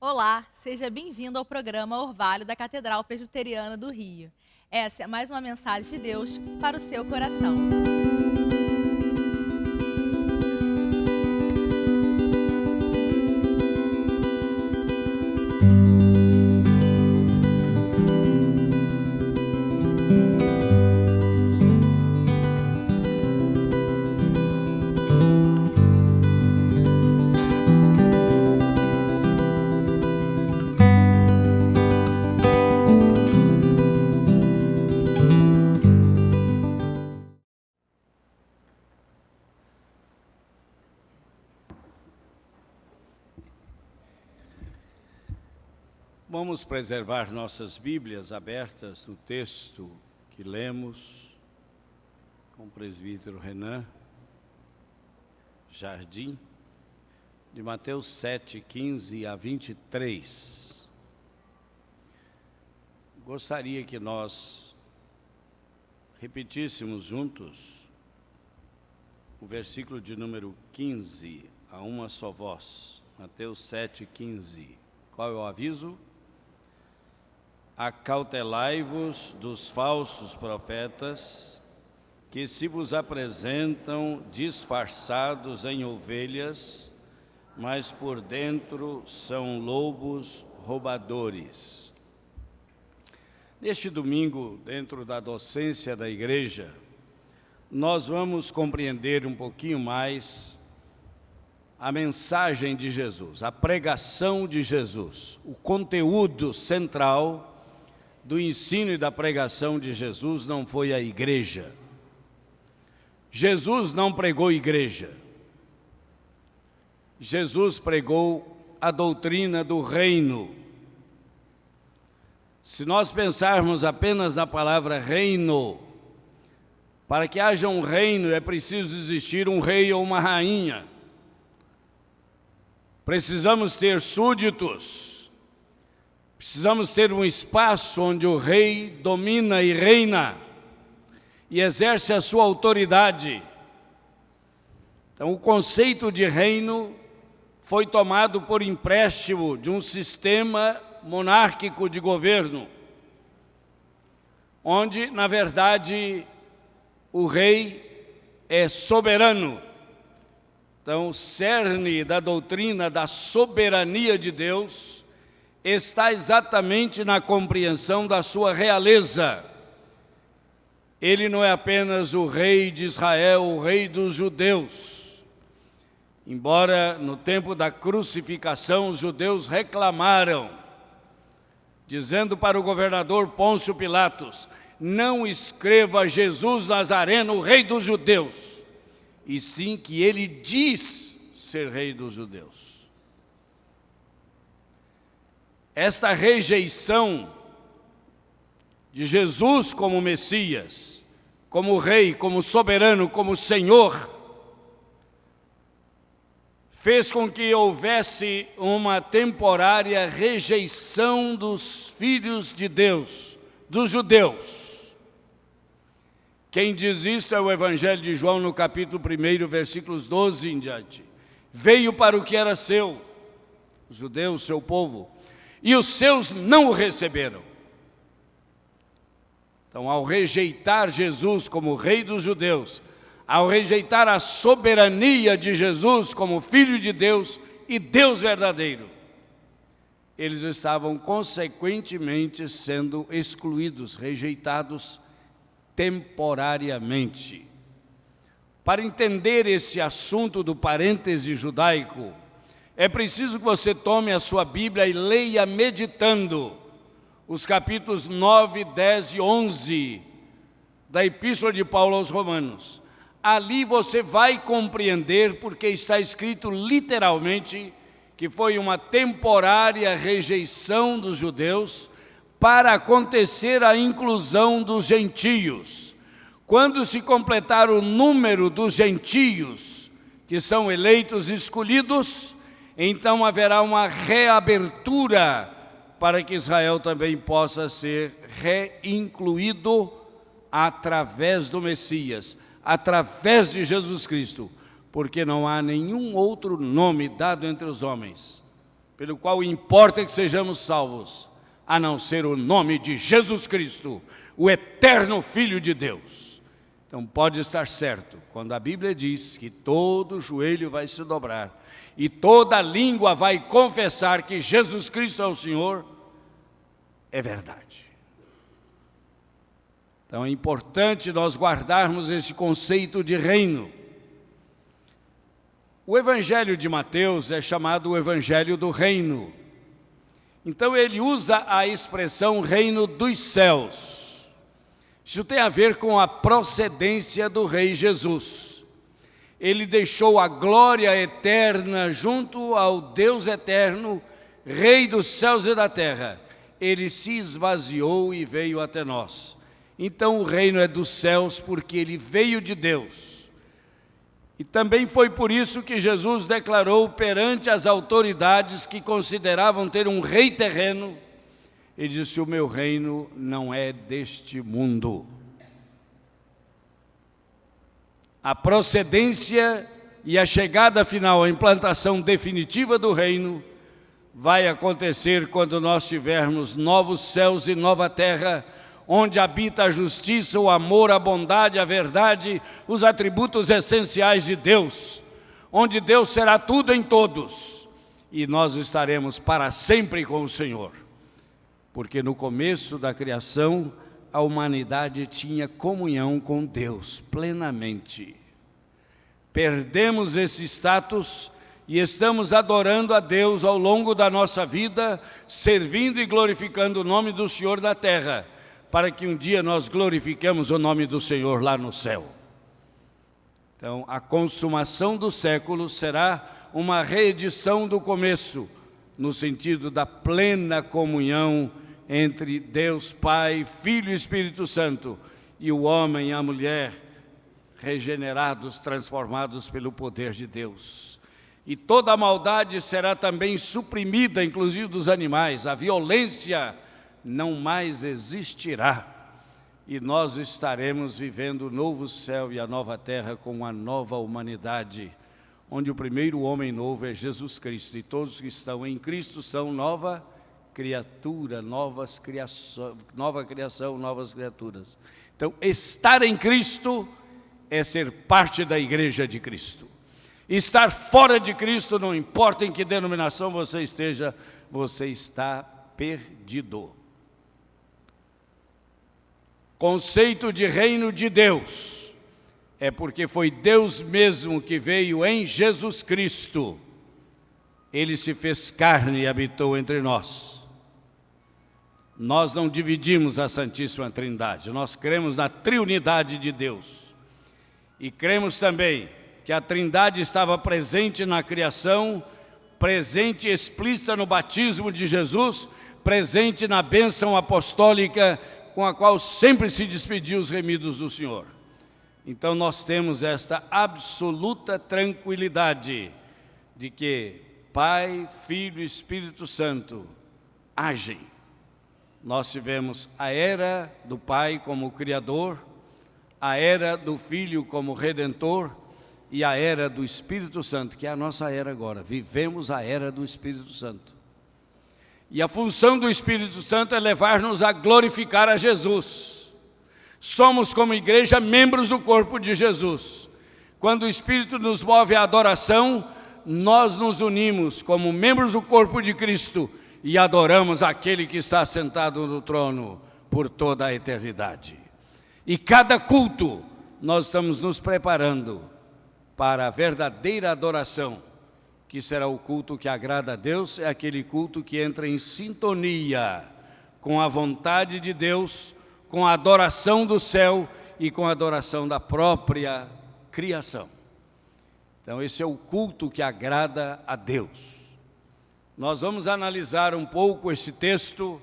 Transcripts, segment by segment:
Olá, seja bem-vindo ao programa Orvalho da Catedral Presbiteriana do Rio. Essa é mais uma mensagem de Deus para o seu coração. Vamos preservar nossas Bíblias abertas no texto que lemos com o presbítero Renan Jardim, de Mateus 7, 15 a 23. Gostaria que nós repetíssemos juntos o versículo de número 15, a uma só voz. Mateus 7, 15. Qual é o aviso? Acautelai-vos dos falsos profetas, que se vos apresentam disfarçados em ovelhas, mas por dentro são lobos roubadores. Neste domingo, dentro da docência da igreja, nós vamos compreender um pouquinho mais a mensagem de Jesus, a pregação de Jesus, o conteúdo central do ensino e da pregação de Jesus não foi a igreja. Jesus não pregou igreja. Jesus pregou a doutrina do reino. Se nós pensarmos apenas na palavra reino, para que haja um reino é preciso existir um rei ou uma rainha. Precisamos ter súditos. Precisamos ter um espaço onde o rei domina e reina e exerce a sua autoridade. Então, o conceito de reino foi tomado por empréstimo de um sistema monárquico de governo, onde, na verdade, o rei é soberano. Então, o cerne da doutrina da soberania de Deus está exatamente na compreensão da sua realeza. Ele não é apenas o rei de Israel, o rei dos judeus. Embora no tempo da crucificação os judeus reclamaram, dizendo para o governador Pôncio Pilatos: não escreva Jesus Nazareno, o rei dos judeus, e sim que ele diz ser rei dos judeus. Esta rejeição de Jesus como Messias, como Rei, como Soberano, como Senhor, fez com que houvesse uma temporária rejeição dos filhos de Deus, dos judeus. Quem diz isto é o Evangelho de João, no capítulo 1, versículos 12 em diante. Veio para o que era seu, os judeus, seu povo, e os seus não o receberam. Então, ao rejeitar Jesus como Rei dos judeus, ao rejeitar a soberania de Jesus como Filho de Deus e Deus verdadeiro, eles estavam consequentemente sendo excluídos, rejeitados temporariamente. Para entender esse assunto do parêntese judaico, é preciso que você tome a sua Bíblia e leia meditando os capítulos 9, 10 e 11 da Epístola de Paulo aos Romanos. Ali você vai compreender porque está escrito literalmente que foi uma temporária rejeição dos judeus para acontecer a inclusão dos gentios. Quando se completar o número dos gentios, que são eleitos e escolhidos, então haverá uma reabertura para que Israel também possa ser reincluído através do Messias, através de Jesus Cristo, porque não há nenhum outro nome dado entre os homens pelo qual importa que sejamos salvos, a não ser o nome de Jesus Cristo, o eterno Filho de Deus. Então pode estar certo, quando a Bíblia diz que todo joelho vai se dobrar e toda língua vai confessar que Jesus Cristo é o Senhor, é verdade. Então é importante nós guardarmos esse conceito de reino. O Evangelho de Mateus é chamado o Evangelho do Reino. Então ele usa a expressão reino dos céus. Isso tem a ver com a procedência do Rei Jesus. Ele deixou a glória eterna junto ao Deus eterno, Rei dos céus e da terra. Ele se esvaziou e veio até nós. Então o reino é dos céus porque ele veio de Deus. E também foi por isso que Jesus declarou perante as autoridades que consideravam ter um rei terreno, ele disse: o meu reino não é deste mundo. A procedência e a chegada final, a implantação definitiva do reino, vai acontecer quando nós tivermos novos céus e nova terra, onde habita a justiça, o amor, a bondade, a verdade, os atributos essenciais de Deus, onde Deus será tudo em todos, e nós estaremos para sempre com o Senhor. Porque no começo da criação, a humanidade tinha comunhão com Deus plenamente. Perdemos esse status e estamos adorando a Deus ao longo da nossa vida, servindo e glorificando o nome do Senhor na terra, para que um dia nós glorifiquemos o nome do Senhor lá no céu. Então, a consumação do século será uma reedição do começo, no sentido da plena comunhão entre Deus Pai, Filho e Espírito Santo, e o homem e a mulher, regenerados, transformados pelo poder de Deus. E toda a maldade será também suprimida, inclusive dos animais. A violência não mais existirá. E nós estaremos vivendo o novo céu e a nova terra com uma nova humanidade, onde o primeiro homem novo é Jesus Cristo. E todos que estão em Cristo são nova criatura, nova criação, novas criaturas. Então, estar em Cristo é ser parte da igreja de Cristo. Estar fora de Cristo, não importa em que denominação você esteja, você está perdido. Conceito de reino de Deus é porque foi Deus mesmo que veio em Jesus Cristo. Ele se fez carne e habitou entre nós. Nós não dividimos a Santíssima Trindade, nós cremos na triunidade de Deus. E cremos também que a Trindade estava presente na criação, presente e explícita no batismo de Jesus, presente na bênção apostólica com a qual sempre se despediu os remidos do Senhor. Então nós temos esta absoluta tranquilidade de que Pai, Filho e Espírito Santo agem. Nós tivemos a era do Pai como Criador, a era do Filho como Redentor e a era do Espírito Santo, que é a nossa era agora. Vivemos a era do Espírito Santo. E a função do Espírito Santo é levar-nos a glorificar a Jesus. Somos, como igreja, membros do corpo de Jesus. Quando o Espírito nos move à adoração, nós nos unimos como membros do corpo de Cristo e adoramos aquele que está sentado no trono por toda a eternidade. E cada culto, nós estamos nos preparando para a verdadeira adoração, que será o culto que agrada a Deus, é aquele culto que entra em sintonia com a vontade de Deus, com a adoração do céu e com a adoração da própria criação. Então esse é o culto que agrada a Deus. Nós vamos analisar um pouco esse texto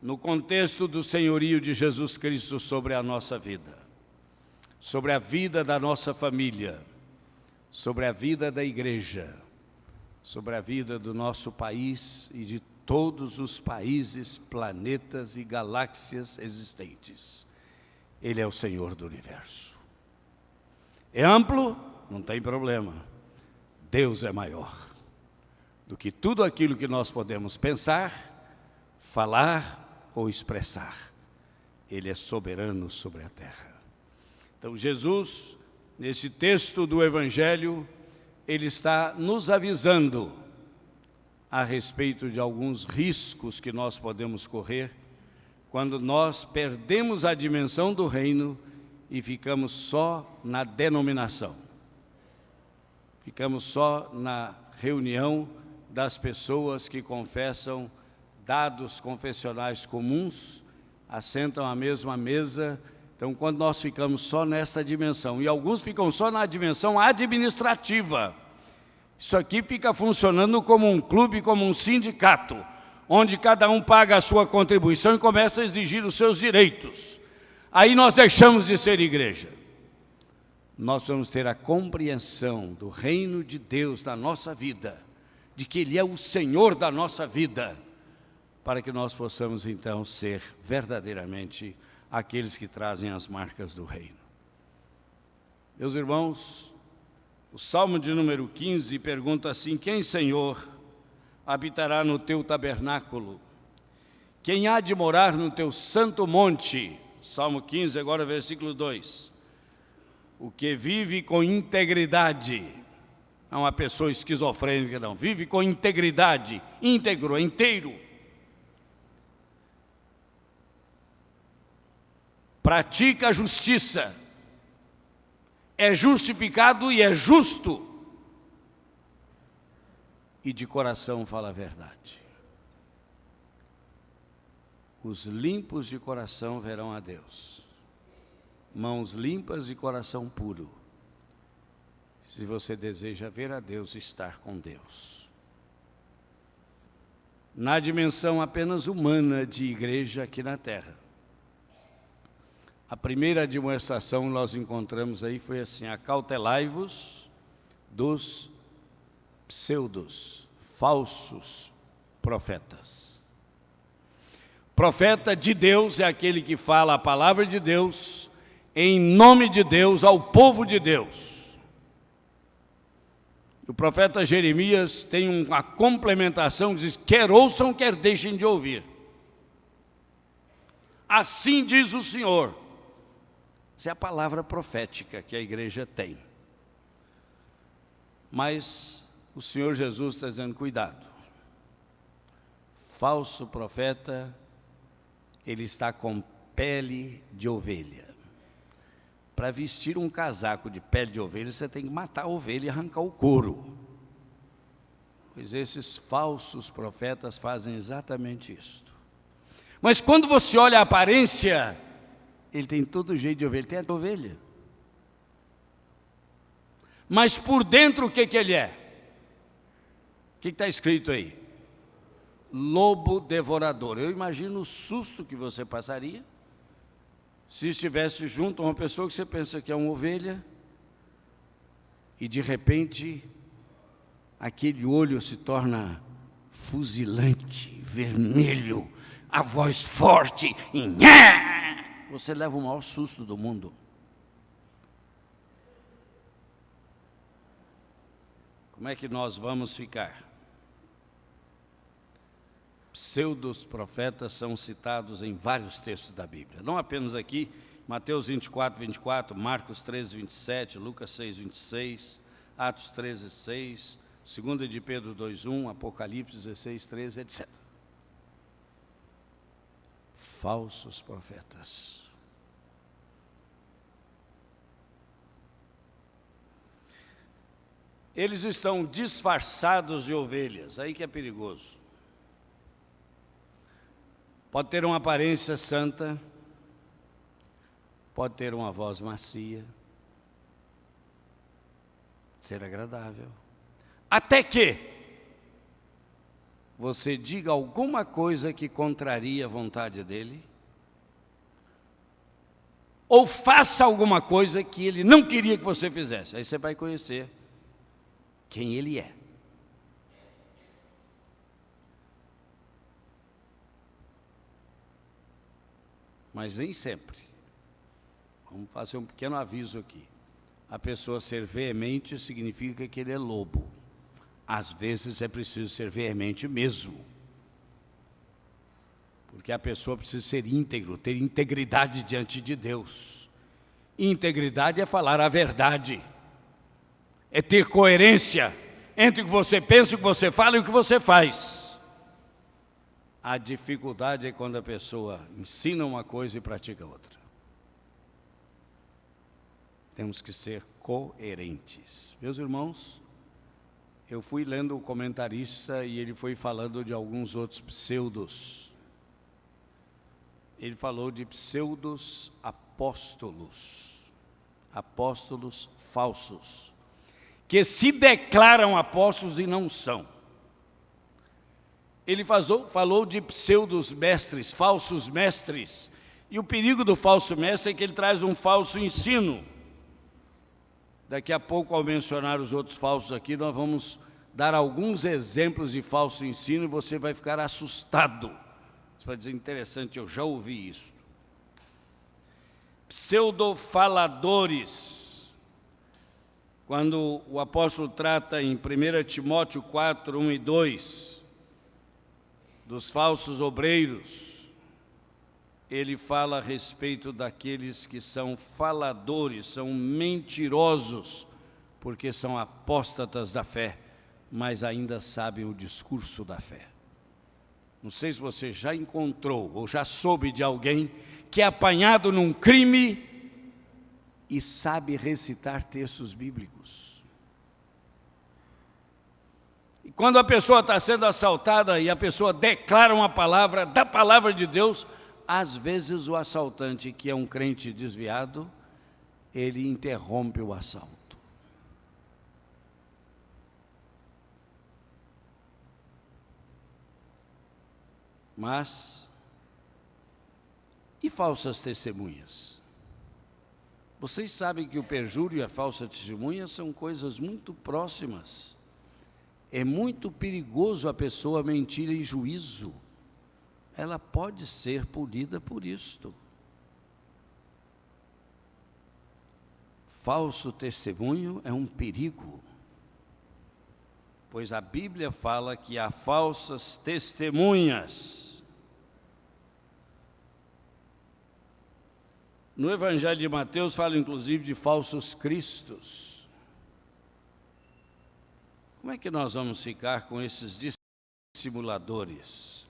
no contexto do senhorio de Jesus Cristo sobre a nossa vida, sobre a vida da nossa família, sobre a vida da igreja, sobre a vida do nosso país e de todos os países, planetas e galáxias existentes. Ele é o Senhor do universo. É amplo? Não tem problema. Deus é maior. do que tudo aquilo que nós podemos pensar, falar ou expressar. Ele é soberano sobre a terra. Então Jesus, nesse texto do Evangelho, ele está nos avisando a respeito de alguns riscos que nós podemos correr quando nós perdemos a dimensão do reino e ficamos só na denominação. Ficamos só na reunião das pessoas que confessam dados confessionais comuns, assentam à mesma mesa. Então, quando nós ficamos só nessa dimensão, e alguns ficam só na dimensão administrativa, isso aqui fica funcionando como um clube, como um sindicato, onde cada um paga a sua contribuição e começa a exigir os seus direitos. Aí nós deixamos de ser igreja. Nós vamos ter a compreensão do reino de Deus na nossa vida, de que Ele é o Senhor da nossa vida, para que nós possamos então ser verdadeiramente aqueles que trazem as marcas do reino. Meus irmãos, o Salmo de número 15 pergunta assim: quem, Senhor, habitará no teu tabernáculo? Quem há de morar no teu santo monte? Salmo 15, agora versículo 2. O que vive com integridade, não é uma pessoa esquizofrênica, não, vive com integridade, íntegro, inteiro. Pratica a justiça, é justificado e é justo, e de coração fala a verdade. Os limpos de coração verão a Deus. Mãos limpas e coração puro. Se você deseja ver a Deus, estar com Deus. Na dimensão apenas humana de igreja aqui na terra, a primeira demonstração que nós encontramos aí foi assim: acautelai-vos dos pseudos, falsos profetas. Profeta de Deus é aquele que fala a palavra de Deus, em nome de Deus, ao povo de Deus. O profeta Jeremias tem uma complementação, diz: quer ouçam, quer deixem de ouvir. Assim diz o Senhor. Essa é a palavra profética que a igreja tem. Mas o Senhor Jesus está dizendo: cuidado. Falso profeta, ele está com pele de ovelha. Para vestir um casaco de pele de ovelha, você tem que matar a ovelha e arrancar o couro. Pois esses falsos profetas fazem exatamente isto. Mas quando você olha a aparência, ele tem todo jeito de ovelha, tem a ovelha. Mas por dentro o que ele é? O que está escrito aí? Lobo devorador. Eu imagino o susto que você passaria se estivesse junto a uma pessoa que você pensa que é uma ovelha e de repente aquele olho se torna fuzilante, vermelho, a voz forte e nhá! Você leva o maior susto do mundo. Como é que nós vamos ficar? Pseudos profetas são citados em vários textos da Bíblia, não apenas aqui, Mateus 24, 24, Marcos 13, 27, Lucas 6, 26, Atos 13, 6, 2 de Pedro 2, 1, Apocalipse 16, 13, etc. Falsos profetas. Eles estão disfarçados de ovelhas, aí que é perigoso. Pode ter uma aparência santa, pode ter uma voz macia, ser agradável, até que você diga alguma coisa que contraria a vontade dele, ou faça alguma coisa que ele não queria que você fizesse. Aí você vai conhecer quem ele é. Mas nem sempre. Vamos fazer um pequeno aviso aqui. A pessoa ser veemente significa que ele é lobo. Às vezes é preciso ser veemente mesmo, porque a pessoa precisa ser íntegro, ter integridade diante de Deus. Integridade é falar a verdade, é ter coerência entre o que você pensa, o que você fala e o que você faz. A dificuldade é quando a pessoa ensina uma coisa e pratica outra. Temos que ser coerentes. Meus irmãos, eu fui lendo o comentarista e ele foi falando de alguns outros pseudos. Ele falou de pseudos apóstolos, apóstolos falsos, que se declaram apóstolos e não são. Ele falou de pseudos mestres, falsos mestres, e o perigo do falso mestre é que ele traz um falso ensino. Daqui a pouco, ao mencionar os outros falsos aqui, nós vamos dar alguns exemplos de falso ensino e você vai ficar assustado. Você vai dizer, interessante, eu já ouvi isso. Pseudofaladores. Quando o apóstolo trata em 1 Timóteo 4, 1 e 2, dos falsos obreiros, ele fala a respeito daqueles que são faladores, são mentirosos, porque são apóstatas da fé, mas ainda sabem o discurso da fé. Não sei se você já encontrou ou já soube de alguém que é apanhado num crime e sabe recitar textos bíblicos. E quando a pessoa está sendo assaltada e a pessoa declara uma palavra da palavra de Deus, às vezes o assaltante, que é um crente desviado, ele interrompe o assalto. Mas, e falsas testemunhas? Vocês sabem que o perjúrio e a falsa testemunha são coisas muito próximas. É muito perigoso a pessoa mentir em juízo. Ela pode ser punida por isto. Falso testemunho é um perigo, pois a Bíblia fala que há falsas testemunhas. No Evangelho de Mateus fala inclusive de falsos cristos. Como é que nós vamos ficar com esses dissimuladores?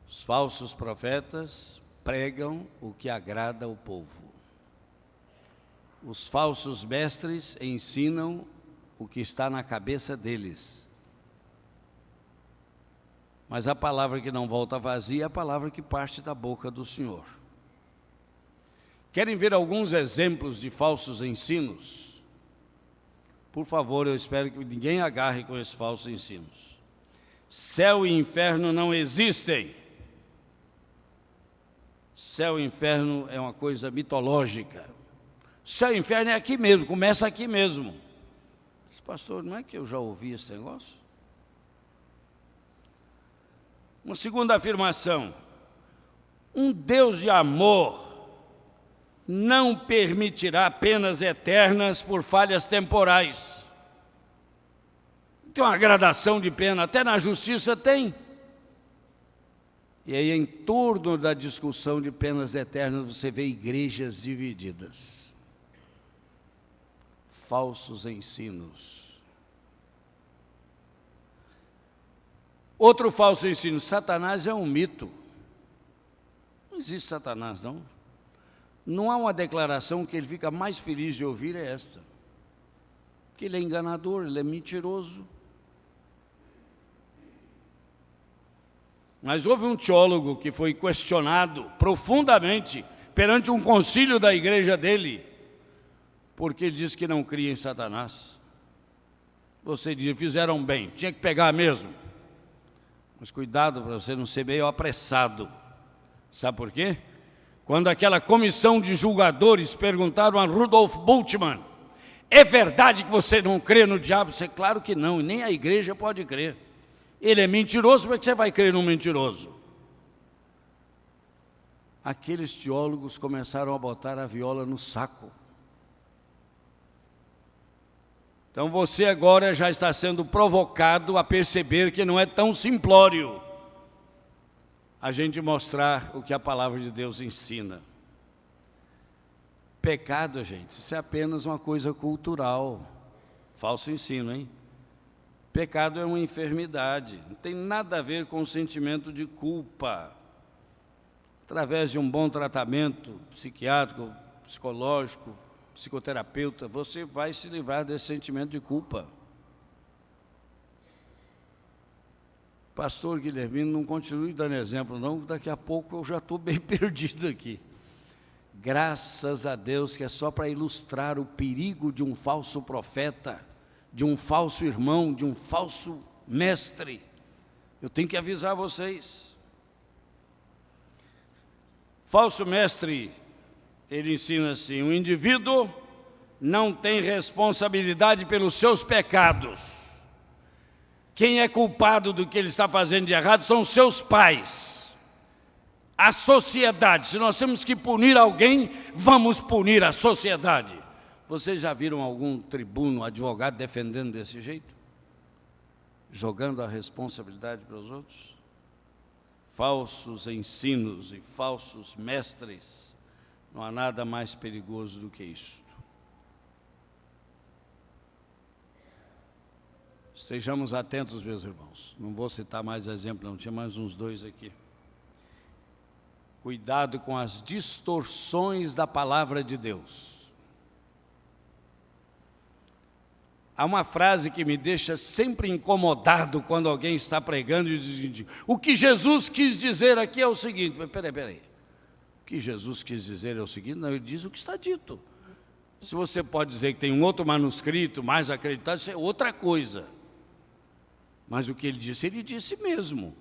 Os falsos profetas pregam o que agrada ao povo. Os falsos mestres ensinam o que está na cabeça deles. Mas a palavra que não volta vazia é a palavra que parte da boca do Senhor. Querem ver alguns exemplos de falsos ensinos? Por favor, eu espero que ninguém agarre com esses falsos ensinos. Céu e inferno não existem. Céu e inferno é uma coisa mitológica. Céu e inferno é aqui mesmo, começa aqui mesmo. Pastor, não é que eu já ouvi esse negócio? Uma segunda afirmação: um Deus de amor não permitirá penas eternas por falhas temporais. Tem uma gradação de pena, até na justiça tem. E aí, em torno da discussão de penas eternas, você vê igrejas divididas. Falsos ensinos. Outro falso ensino: Satanás é um mito. Não existe Satanás, não. Não há uma declaração que ele fica mais feliz de ouvir, é esta. Porque ele é enganador, ele é mentiroso. Mas houve um teólogo que foi questionado profundamente perante um concílio da igreja dele, porque ele disse que não cria em Satanás. Você diz, fizeram bem, tinha que pegar mesmo. Mas cuidado para você não ser meio apressado. Sabe por quê? Quando aquela comissão de julgadores perguntaram a Rudolf Bultmann: é verdade que você não crê no diabo? Você, claro que não, e nem a igreja pode crer. Ele é mentiroso, como é que você vai crer num mentiroso? Aqueles teólogos começaram a botar a viola no saco. Então você agora já está sendo provocado a perceber que não é tão simplório a gente mostrar o que a palavra de Deus ensina. Pecado, gente, isso é apenas uma coisa cultural. Falso ensino, hein? Pecado é uma enfermidade, não tem nada a ver com o sentimento de culpa. Através de um bom tratamento psiquiátrico, psicológico, psicoterapeuta, você vai se livrar desse sentimento de culpa. Pastor Guilhermino, não continue dando exemplo não, daqui a pouco eu já estou bem perdido aqui. Graças a Deus que é só para ilustrar o perigo de um falso profeta, de um falso irmão, de um falso mestre. Eu tenho que avisar vocês. Falso mestre, ele ensina assim: o indivíduo não tem responsabilidade pelos seus pecados. Quem é culpado do que ele está fazendo de errado são os seus pais, a sociedade. Se nós temos que punir alguém, vamos punir a sociedade. Vocês já viram algum tribuno, advogado defendendo desse jeito? Jogando a responsabilidade para os outros? Falsos ensinos e falsos mestres, não há nada mais perigoso do que isso. Estejamos atentos, meus irmãos. Não vou citar mais exemplos, não. Tinha mais uns 2 aqui. Cuidado com as distorções da palavra de Deus. Há uma frase que me deixa sempre incomodado quando alguém está pregando e diz: o que Jesus quis dizer aqui é o seguinte. Mas peraí. O que Jesus quis dizer é o seguinte? Não, ele diz o que está dito. Se você pode dizer que tem um outro manuscrito mais acreditado, isso é outra coisa. Mas o que ele disse mesmo.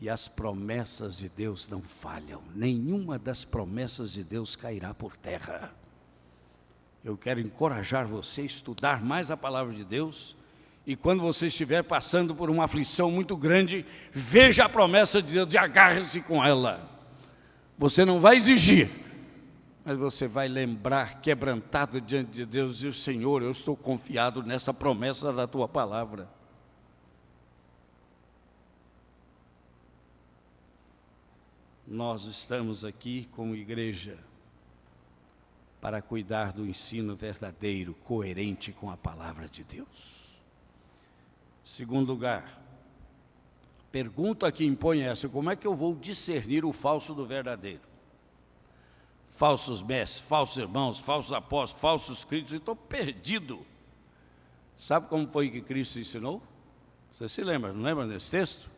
E as promessas de Deus não falham. Nenhuma das promessas de Deus cairá por terra. Eu quero encorajar você a estudar mais a palavra de Deus. E quando você estiver passando por uma aflição muito grande, veja a promessa de Deus e agarre-se com ela. Você não vai exigir, mas você vai lembrar, quebrantado diante de Deus, e dizer: Senhor, eu estou confiado nessa promessa da tua palavra. Nós estamos aqui como igreja para cuidar do ensino verdadeiro, coerente com a palavra de Deus. Segundo lugar, pergunta que impõe essa: como é que eu vou discernir o falso do verdadeiro? Falsos mestres, falsos irmãos, falsos apóstolos, falsos críticos, eu estou perdido. Sabe como foi que Cristo ensinou? Você se lembra, não lembra desse texto?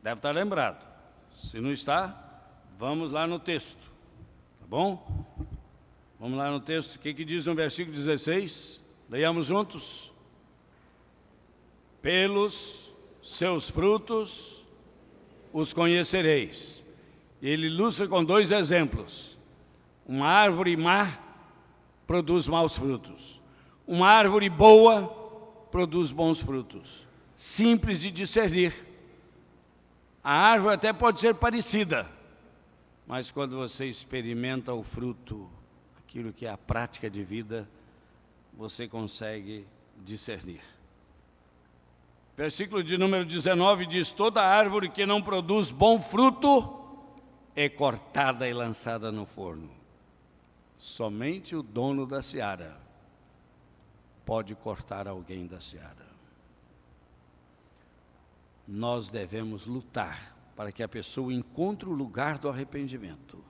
Deve estar lembrado. Se não está, vamos lá no texto, tá bom? Vamos lá no texto, o que diz no versículo 16? Leiamos juntos. Pelos seus frutos os conhecereis. Ele ilustra com 2 exemplos. Uma árvore má produz maus frutos. Uma árvore boa produz bons frutos. Simples de discernir. A árvore até pode ser parecida, mas quando você experimenta o fruto, aquilo que é a prática de vida, você consegue discernir. Versículo de número 19 diz: toda árvore que não produz bom fruto é cortada e lançada no forno. Somente o dono da seara pode cortar alguém da seara. Nós devemos lutar para que a pessoa encontre o lugar do arrependimento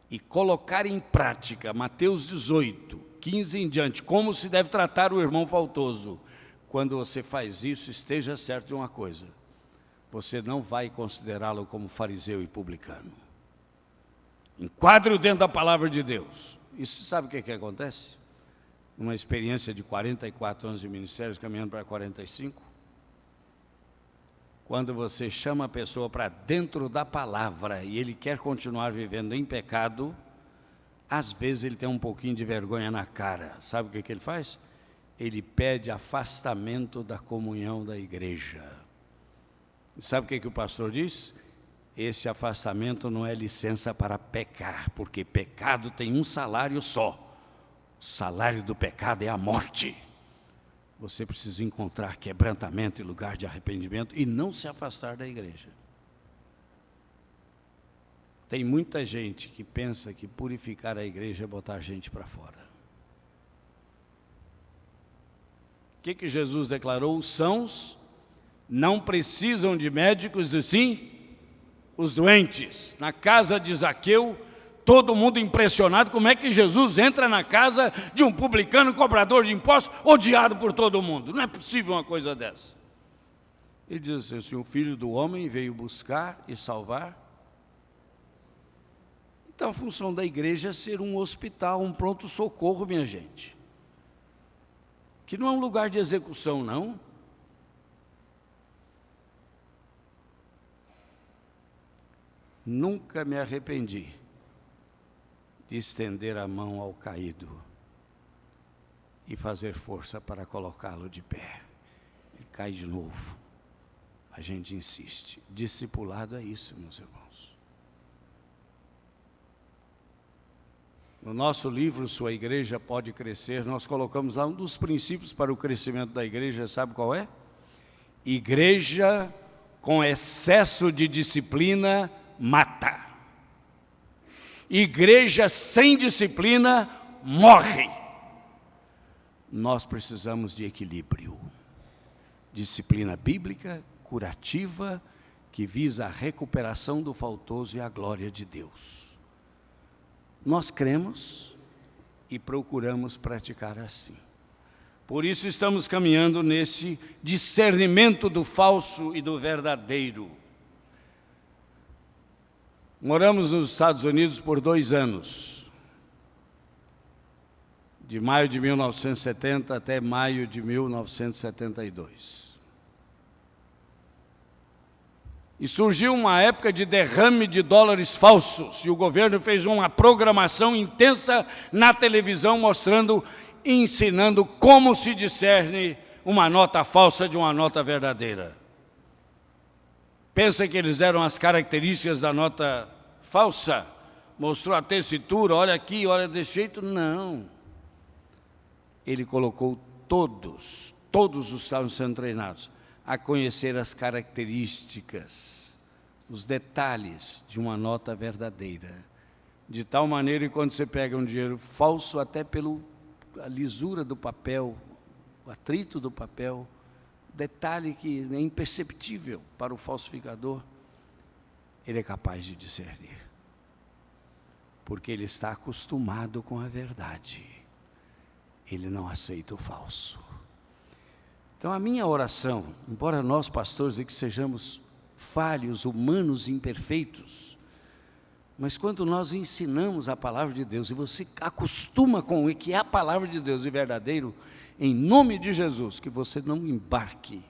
e colocar em prática Mateus 18, 15 em diante, como se deve tratar o irmão faltoso. Quando você faz isso, esteja certo de uma coisa: você não vai considerá-lo como fariseu e publicano. Enquadre-o dentro da palavra de Deus. E você sabe o que acontece? Uma experiência de 44 anos de ministério, caminhando para 45, quando você chama a pessoa para dentro da palavra e ele quer continuar vivendo em pecado, às vezes ele tem um pouquinho de vergonha na cara. Sabe o que ele faz? Ele pede afastamento da comunhão da igreja. E sabe o que o pastor diz? Esse afastamento não é licença para pecar, porque pecado tem um salário só: O salário do pecado é a morte. Você precisa encontrar quebrantamento e lugar de arrependimento e não se afastar da igreja. Tem muita gente que pensa que purificar a igreja é botar gente para fora. O que Jesus declarou? Os sãos não precisam de médicos, e sim os doentes. Na casa de Zaqueu, todo mundo impressionado, como é que Jesus entra na casa de um publicano, cobrador de impostos, odiado por todo mundo? Não é possível uma coisa dessa. Ele diz assim, o Filho do Homem veio buscar e salvar. Então a função da igreja é ser um hospital, um pronto-socorro, minha gente. Que não é um lugar de execução, não. Nunca me arrependi de estender a mão ao caído e fazer força para colocá-lo de pé. Ele cai de novo. A gente insiste. Discipulado é isso, meus irmãos. No nosso livro, Sua Igreja Pode Crescer, nós colocamos lá um dos princípios para o crescimento da igreja, sabe qual é? Igreja com excesso de disciplina mata. Igreja sem disciplina morre. Nós precisamos de equilíbrio. Disciplina bíblica, curativa, que visa a recuperação do faltoso e a glória de Deus. Nós cremos e procuramos praticar assim. Por isso estamos caminhando nesse discernimento do falso e do verdadeiro. Moramos nos Estados Unidos por 2 anos. De maio de 1970 até maio de 1972. E surgiu uma época de derrame de dólares falsos, e o governo fez uma programação intensa na televisão, mostrando, ensinando como se discerne uma nota falsa de uma nota verdadeira. Pensa que eles deram as características da nota falsa? Mostrou a tessitura, olha aqui, olha desse jeito? Não. Ele colocou todos estavam sendo treinados a conhecer as características, os detalhes de uma nota verdadeira. De tal maneira que quando você pega um dinheiro falso, até pela lisura do papel, o atrito do papel, detalhe que é imperceptível para o falsificador, ele é capaz de discernir. Porque ele está acostumado com a verdade. Ele não aceita o falso. Então a minha oração, embora nós pastores aqui sejamos falhos, humanos, imperfeitos, mas quando nós ensinamos a palavra de Deus e você acostuma com o que é a palavra de Deus e verdadeiro, em nome de Jesus, que você não embarque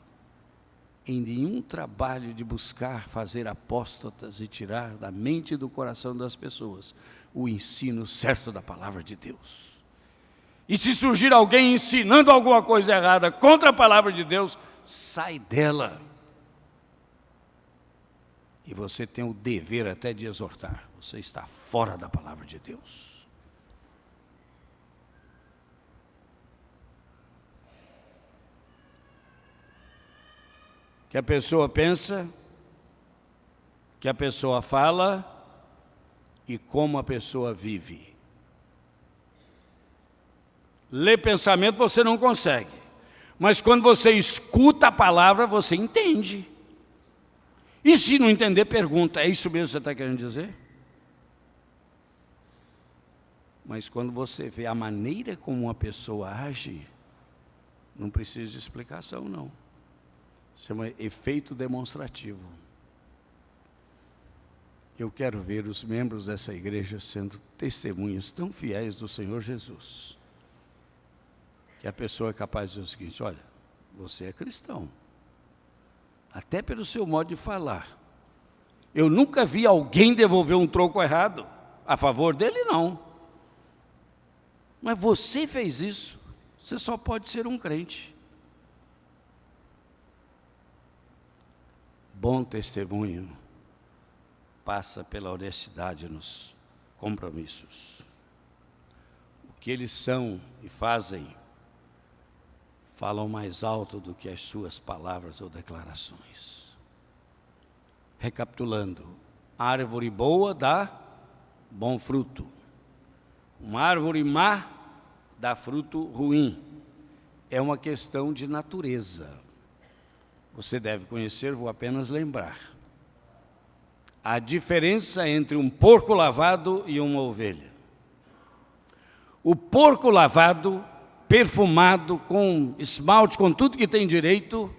em nenhum trabalho de buscar fazer apóstatas e tirar da mente e do coração das pessoas o ensino certo da palavra de Deus. E se surgir alguém ensinando alguma coisa errada contra a palavra de Deus, sai dela. E você tem o dever até de exortar. Você está fora da palavra de Deus. Que a pessoa pensa, que a pessoa fala e como a pessoa vive. Ler pensamento você não consegue, mas quando você escuta a palavra, você entende. E se não entender, pergunta, é isso mesmo que você está querendo dizer? Mas quando você vê a maneira como uma pessoa age, não precisa de explicação, não. Isso é um efeito demonstrativo. Eu quero ver os membros dessa igreja sendo testemunhas tão fiéis do Senhor Jesus, que a pessoa é capaz de dizer o seguinte, olha, você é cristão, até pelo seu modo de falar. Eu nunca vi alguém devolver um troco errado, a favor dele não. Mas você fez isso, você só pode ser um crente. Bom testemunho passa pela honestidade nos compromissos. O que eles são e fazem falam mais alto do que as suas palavras ou declarações. Recapitulando, árvore boa dá bom fruto. Uma árvore má dá fruto ruim. É uma questão de natureza. Você deve conhecer, vou apenas lembrar. A diferença entre um porco lavado e uma ovelha. O porco lavado, perfumado, com esmalte, com tudo que tem direito,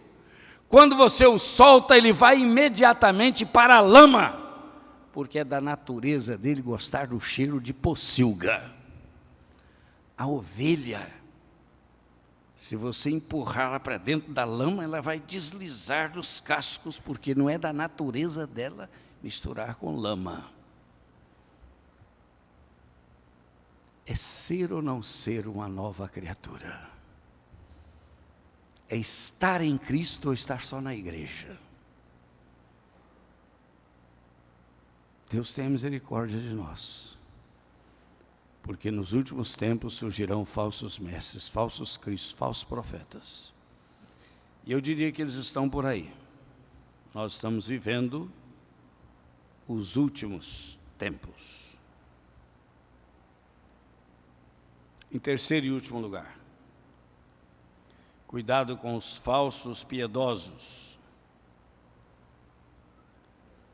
quando você o solta, ele vai imediatamente para a lama, porque é da natureza dele gostar do cheiro de pocilga. A ovelha, se você empurrá-la para dentro da lama, ela vai deslizar dos cascos, porque não é da natureza dela misturar com lama. É ser ou não ser uma nova criatura. É estar em Cristo ou estar só na igreja. Deus tenha misericórdia de nós. Porque nos últimos tempos surgirão falsos mestres, falsos cristos, falsos profetas. E eu diria que eles estão por aí. Nós estamos vivendo os últimos tempos. Em terceiro e último lugar, cuidado com os falsos piedosos.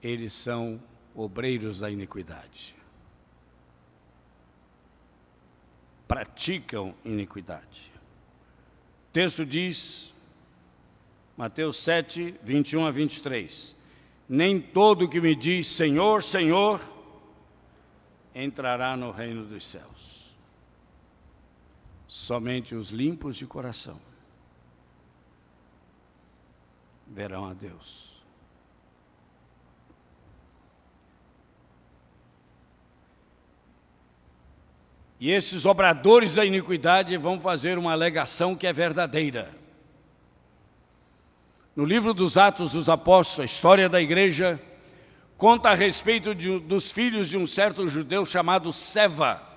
Eles são obreiros da iniquidade. Praticam iniquidade. O texto diz, Mateus 7, 21 a 23, nem todo que me diz Senhor, Senhor, entrará no reino dos céus. Somente os limpos de coração verão a Deus. E esses obradores da iniquidade vão fazer uma alegação que é verdadeira. No livro dos Atos dos Apóstolos, a história da igreja conta a respeito dos filhos de um certo judeu chamado Seva,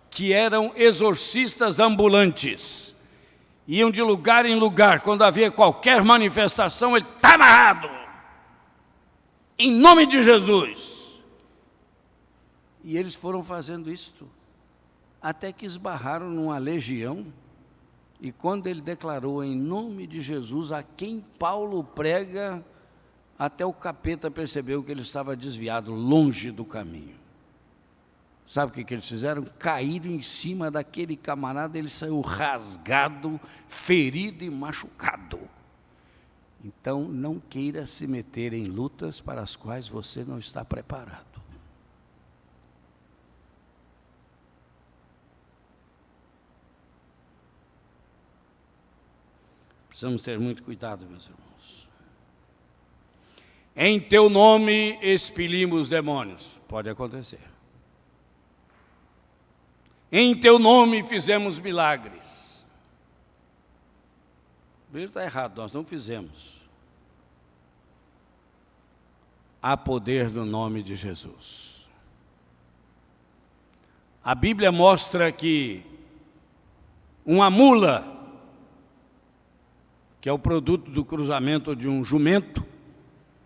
que eram exorcistas ambulantes. Iam de lugar em lugar, quando havia qualquer manifestação, ele está amarrado, em nome de Jesus. E eles foram fazendo isto, até que esbarraram numa legião, e quando ele declarou em nome de Jesus, a quem Paulo prega, até o capeta percebeu que ele estava desviado, longe do caminho. Sabe o que eles fizeram? Caíram em cima daquele camarada, ele saiu rasgado, ferido e machucado. Então, não queira se meter em lutas para as quais você não está preparado. Precisamos ter muito cuidado, meus irmãos. Em teu nome expelimos demônios. Pode acontecer. Em teu nome fizemos milagres. O livro está errado, nós não fizemos. Há poder no nome de Jesus. A Bíblia mostra que uma mula, que é o produto do cruzamento de um jumento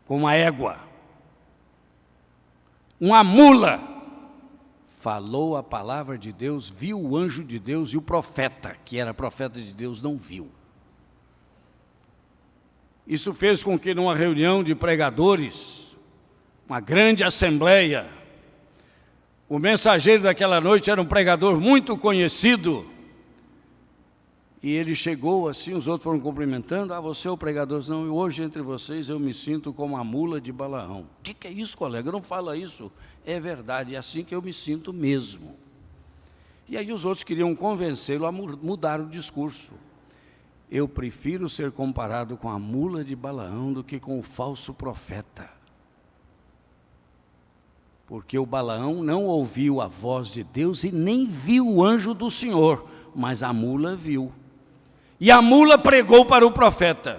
com uma égua, uma mula falou a palavra de Deus, viu o anjo de Deus e o profeta, que era profeta de Deus, não viu. Isso fez com que numa reunião de pregadores, uma grande assembleia, o mensageiro daquela noite era um pregador muito conhecido, e ele chegou assim, os outros foram cumprimentando, você é o pregador, não, hoje entre vocês eu me sinto como a mula de Balaão. O que é isso, colega? Não fala isso. É verdade, é assim que eu me sinto mesmo. E aí os outros queriam convencê-lo a mudar o discurso. Eu prefiro ser comparado com a mula de Balaão do que com o falso profeta. Porque o Balaão não ouviu a voz de Deus e nem viu o anjo do Senhor, mas a mula viu. E a mula pregou para o profeta.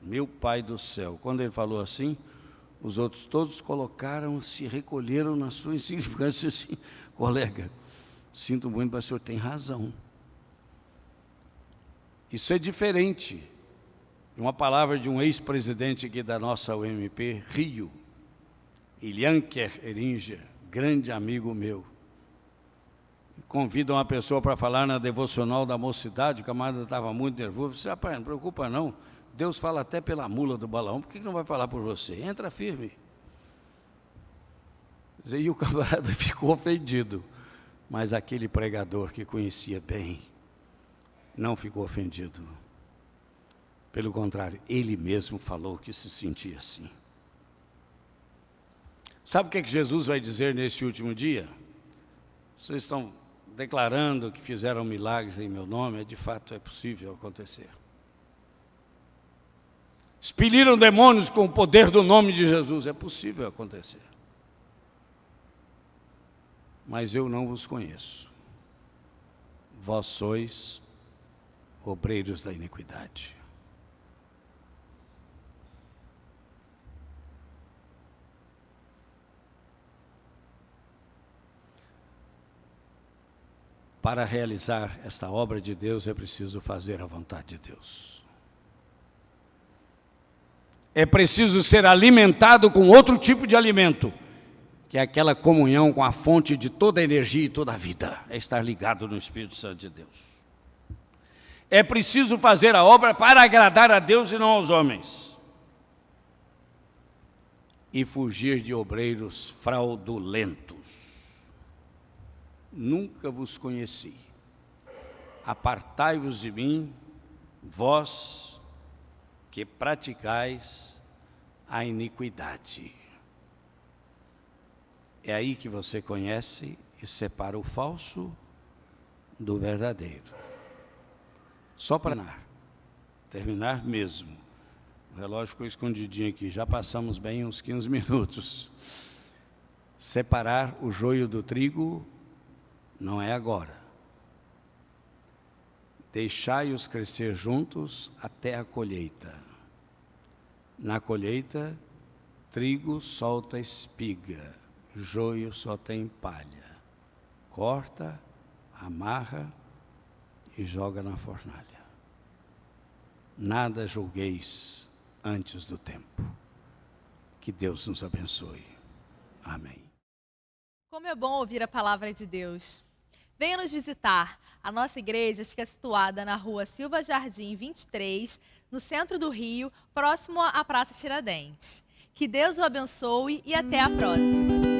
Meu pai do céu, quando ele falou assim, os outros todos colocaram, se recolheram na sua insignificância assim, colega, Sinto muito, mas o senhor tem razão. Isso é diferente de uma palavra de um ex-presidente aqui da nossa UMP, Rio, Ilhanker Eringer, grande amigo meu. Convida uma pessoa para falar na devocional da mocidade, o camarada estava muito nervoso. Disse, rapaz, não preocupa não, Deus fala até pela mula do balão, por que não vai falar por você? Entra firme. E o camarada ficou ofendido, mas aquele pregador que conhecia bem, não ficou ofendido. Pelo contrário, ele mesmo falou que se sentia assim. Sabe o que Jesus vai dizer nesse último dia? Vocês estão declarando que fizeram milagres em meu nome, de fato é possível acontecer. Expeliram demônios com o poder do nome de Jesus, é possível acontecer. Mas eu não vos conheço. Vós sois obreiros da iniquidade. Para realizar esta obra de Deus, é preciso fazer a vontade de Deus. É preciso ser alimentado com outro tipo de alimento, que é aquela comunhão com a fonte de toda a energia e toda a vida, é estar ligado no Espírito Santo de Deus. É preciso fazer a obra para agradar a Deus e não aos homens. E fugir de obreiros fraudulentos. Nunca vos conheci. Apartai-vos de mim, vós que praticais a iniquidade. É aí que você conhece e separa o falso do verdadeiro. Só para terminar mesmo. O relógio ficou escondidinho aqui, já passamos bem uns 15 minutos. Separar o joio do trigo não é agora. Deixai-os crescer juntos até a colheita. Na colheita, trigo solta espiga, joio só tem palha. Corta, amarra e joga na fornalha. Nada julgueis antes do tempo. Que Deus nos abençoe. Amém. Como é bom ouvir a palavra de Deus. Venha nos visitar. A nossa igreja fica situada na rua Silva Jardim 23, no centro do Rio, próximo à Praça Tiradentes. Que Deus o abençoe e até a próxima.